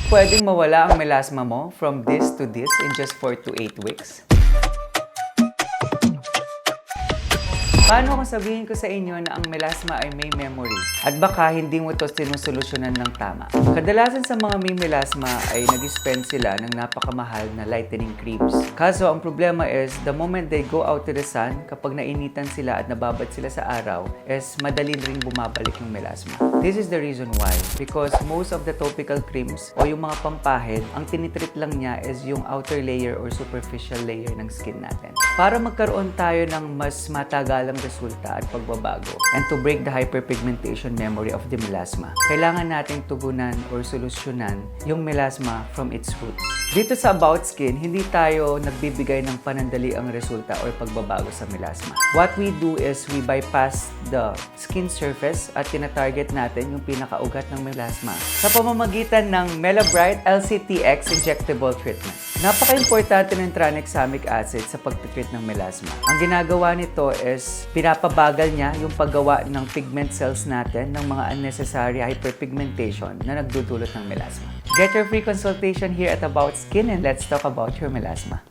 Pwedeng mawala ang melasma mo from this to this in just 4 to 8 weeks? Paano kung sabihin ko sa inyo na ang melasma ay may memory at baka hindi mo ito sinusolusyonan ng tama? Kadalasan sa mga may melasma ay nag-spend sila ng napakamahal na lightening creams. Kaso ang problema is the moment they go out to the sun, kapag nainitan sila at nababad sila sa araw, is madali ring bumabalik yung melasma. This is the reason why. Because most of the topical creams o yung mga pampahid, ang tinitreat lang niya is yung outer layer or superficial layer ng skin natin. Para magkaroon tayo ng mas matagalang resulta at pagbabago and to break the hyperpigmentation memory of the melasma, kailangan nating tugunan or solusyonan yung melasma from its roots. Dito sa About Skin, hindi tayo nagbibigay ng panandaliang resulta or pagbabago sa melasma. What we do is we bypass the skin surface at tinatarget natin yung pinakaugat ng melasma sa pamamagitan ng Melabright LCTX Injectable Treatment. Napaka-importante ng tranexamic acid sa pagtitreat ng melasma. Ang ginagawa nito is pinapabagal niya yung paggawa ng pigment cells natin ng mga unnecessary hyperpigmentation na nagdudulot ng melasma. Get your free consultation here at About Skin and let's talk about your melasma.